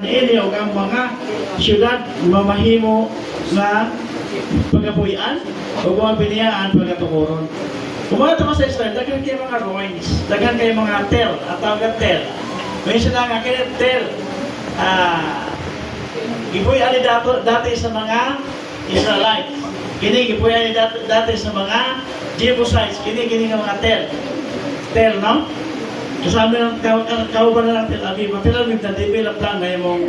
niini o ang mga syudad mamahimo nga pagapuyan o mga biniyaan pagatukuron. Kung mga tama sa Israel, daghan kayo mga ruins, daghan kayo mga tel, at tawag tel. May sila nga kayo tel, gipuyan ni dati sa mga Israelites. Kini gipuyan ni dati sa mga Jebusites. Kini nga mga tel. Tel, no? Kasama ng kauban na ng Tel Aviv. Ang Tel Aviv na develop lang na yung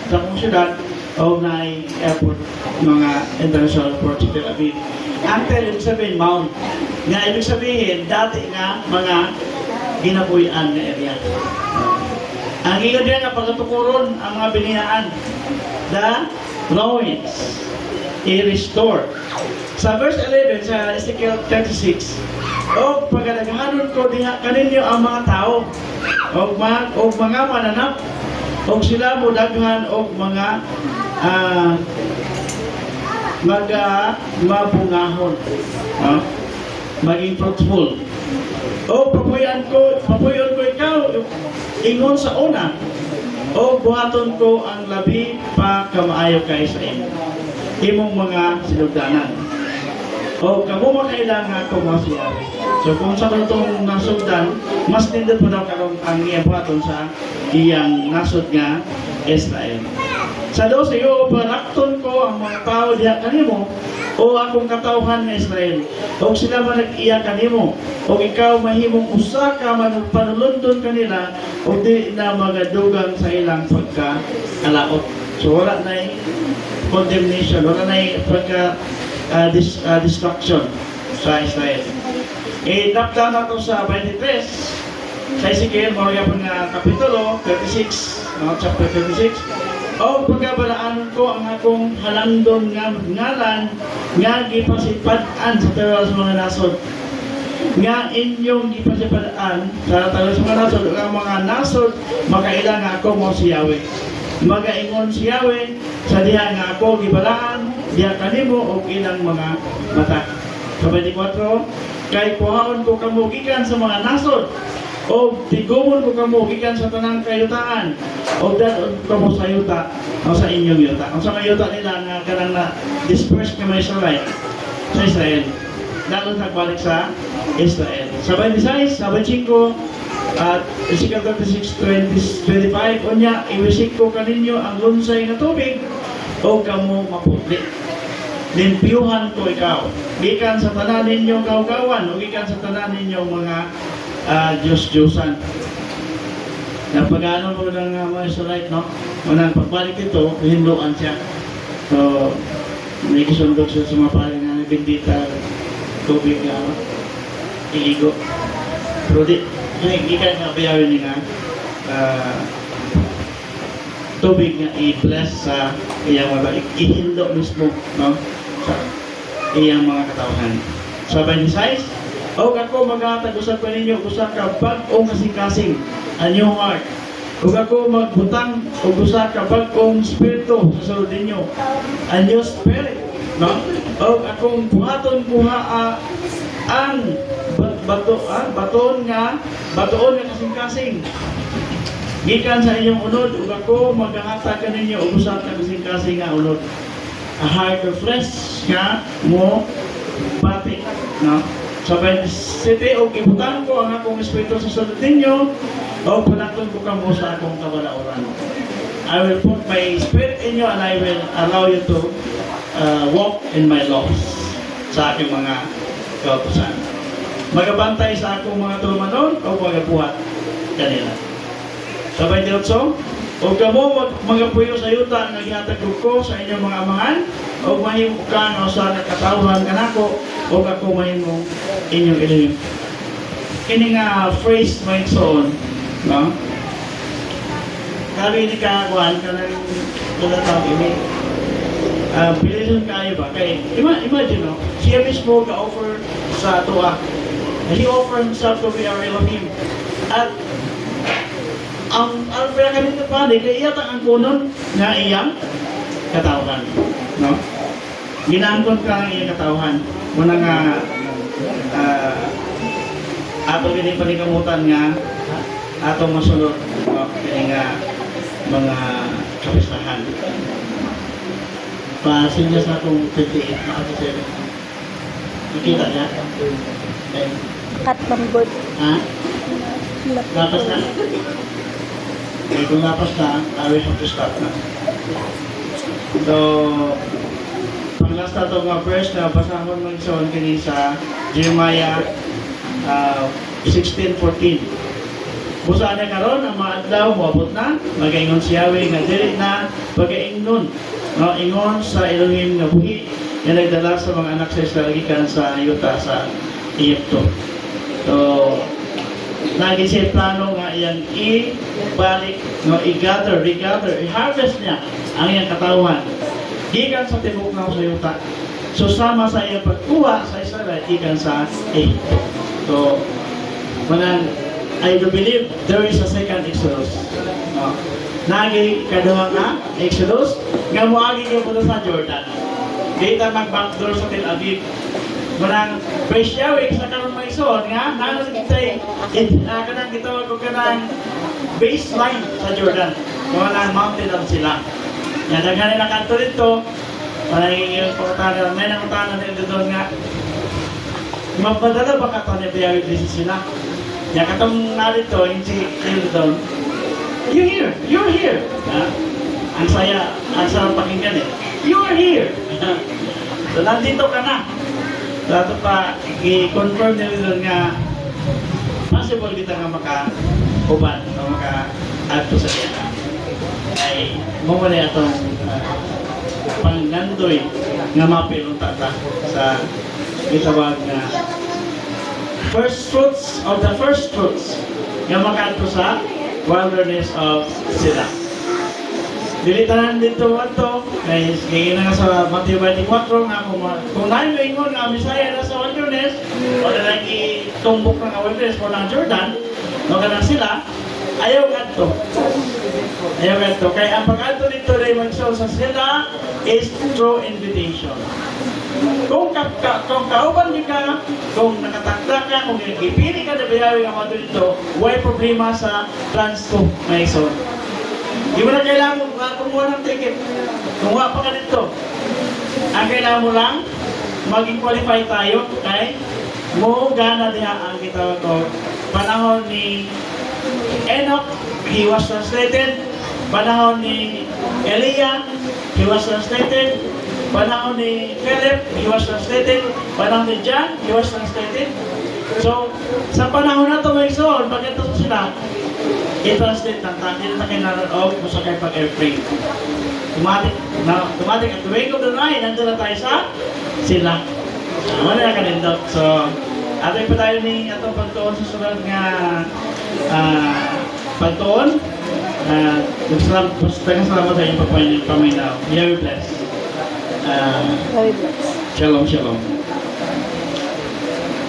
sa kong syudad o na airport, mga international airport sa Tel Aviv. Ang Tel, ibig sabihin, Mount. Nga, ibig sabihin, dati nga mga ginapuyan na area. Ang ingon din nga pagkatukuron ang mga biniyaan. The ruins i-restore. Sa verse 11 sa Ezekiel 36, o pagdaghanon ko diha kaninyo ang mga tao o mga mananap o sila mo daghan o mga mabungahon, maging fruitful. O papuyon ko ikaw ingon sa una o buhaton ko ang labi pa kamaayo kay sa imong mga sinugdanan. O kamo makailangan ko siya. So kung sa itong nasugdan, mas nindot pa daw karong ang iyang buhaton sa iyang nasud nga Israel. Sa 12, o parakton ko ang mga tao diha kanimo o akong katawhan nga Israel. O sila man nag-iya kanimo o ikaw mahimong usa ka manpanulundon kanila o di na magadugang sa ilang pagkalaot. So wala na condemnation, wala na pagka destruction sa Israel. Tapos na ito sa 23 sa Ezekiel, mga kapitulo 36, chapter 36. O pagkabalaan ko ang akong halangdon nga ngalan nga gipasipadaan sa tayo sa mga nasod. Nga inyong gipasipadaan sa tayo sa mga nasod, ang mga nasod makailang ako mo si Yahweh. Magaingon si Yahweh sa diha nga ako gibalaan diha kanimo og ilang mga mata. Sa 24, kay kuhaon ko kamo gikan sa mga nasod o tigumon ko kamo gikan sa tanang kayutaan o dadon kamo sa yuta o sa inyong yuta. Ang sa yuta nila nga kanang na dispersed nga mga Israelite sa Israel. Dadon nagbalik sa Israel. Sa 26, sa 25, at Ezekiel 36:25, unya iwisik ko kaninyo ang lunsay na tubig o kamo maputli. Limpyuhan ko ikaw. Gikan sa tanan ninyo gawgawan o gikan sa tanan ninyo mga Diyos-Diyosan. Napag-ano mo ng mga Israelite, no? Unang pagbalik ito, hinduan siya. So, may kisundok siya sa mga paling na bindita tubig nga iligo. Pero di gikan nga bayawin nga tubig nga i-bless sa iyang mga ihindo mismo, no? Sa iyang mga katawhan. Sa 26, o ako maghatag usap ka ninyo usa ka bag-ong kasing-kasing a new heart. O ako magbutang o usa ka bag-ong spirito sa sulod ninyo, a new spirit, no? O akong buhaton kuha ang batoon nga kasing-kasing gikan sa inyong unod ug ako maghahatag kaninyo og usa ka kasing-kasing nga unod, a heart of flesh nga mo bati, no? Sa 27, o ibutang ko ang akong espiritu sa sulod ninyo o panaton ko kamo sa akong kabalauran. I will put my spirit in you and I will allow you to walk in my laws sa aking mga kautusan. Magabantay sa akong mga tulumanon o magabuhat kanila. Sa 28, o kamo magapuyo sa yuta nga gihatag ko sa inyong mga amahan o mahimo ka o sa katawhan kanako o ako mahimo inyong ilim. Kini nga phrase may soon, no? Kami ni kakuan kanang tulatawag ini. Bilisan kayo ba? Kay imagine, no? Siya mismo ka-offer sa tuwa. He offered himself to be our Elohim. At ang alpera kanito pa, kaya iyatang ang kunon nga iyang katawhan, no? Ginaangkon ka ang iyang katawhan. Muna nga ato gini panikamutan nga atong masunod, no? Kaya nga mga kapistahan. Pasinya sa akong 28, naka-7. Nakita niya? Okay. Cut from good. Ha? Lapas na? Okay, kung lapas na, I will have to stop na. So, pang last na ito mga verse na basahon mo sa kini sa Jeremiah 16:14. Busa na karon ang mga adlaw moabot na, magaingon si Yahweh nga dili na pagaingnon. No, ingon sa Elohim nga buhi nga nagdala sa mga anak sa Israel gikan sa yuta sa Egypto. So, lagi siya plano nga iyang i-balik, no, i-gather, i-harvest niya ang iyang katawan. Gikan sa tibok na sa yuta. So, sama sa iyang pagkuha sa Israel, gikan sa Egypto. So, I do believe there is a second Exodus. No. Nagi kaduha nga Exodus, nga moagi ka po sa Jordan. Dito mag-backdoor sa Tel Aviv. Manang presya week sa karon may ison nga nanon kitay kanang gitawag ko kanang baseline sa Jordan. Mga nang mountain up sila. Nga daghan nila kanto dito. Parang yung pagkatana, may nakutana nila doon nga magpadala ba ka ito ni Biyawi Blessing sila? Nga katong narito, yung si doon, you're here. Ang saya, ang sarap pakinggan eh. You're here. So, nandito ka na. Dato pa, i-confirm nila doon nga possible kita nga maka-uban o maka-add sa kanya. Ay, mawala itong panggandoy nga mapilong tata sa itawag na first fruits of the first fruits nga maka-add sa wilderness of sila. Dilitanan dito wato, kaya na nga sa Matthew 24 nga kung nahin mo ingon nga Misaya na sa wilderness, o na lang itumbok ng wilderness o ng Jordan, o ka na sila, ayaw ganito. Ayaw ganito. Kaya ang pag-alto dito na yung sa sila is through invitation. Kung kauban di ka, kung nakatakda ka, kung ipili ka na bayawi ang mga dito, huwag problema sa plans ko, may ison. Di mo na kailangan mo kumuha ng ticket. Kumuha pa ka dito. Ang kailangan mo lang, maging qualify tayo, okay? Mo gana diha ang kita ko. Panahon ni Enoch, he was translated. Panahon ni Elia, he was translated. Panahon ni Philip, he was translated. Panahon ni John, he was translated. So, sa panahon na ito, may soon, pag ito sila, i-translate ng hindi na kailangan o masakay pag-airplane. Automatic at the wake of the night, nandun na tayo sa sila. Wala na kanindot. So, atin pa tayo ni atong pagtuon sa sunod nga pagtuon. Salamat sa inyong pagpaminaw. Very blessed. Very blessed. Shalom, shalom.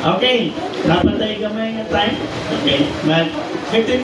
Okay, dapat tayo gamay nga time. Okay,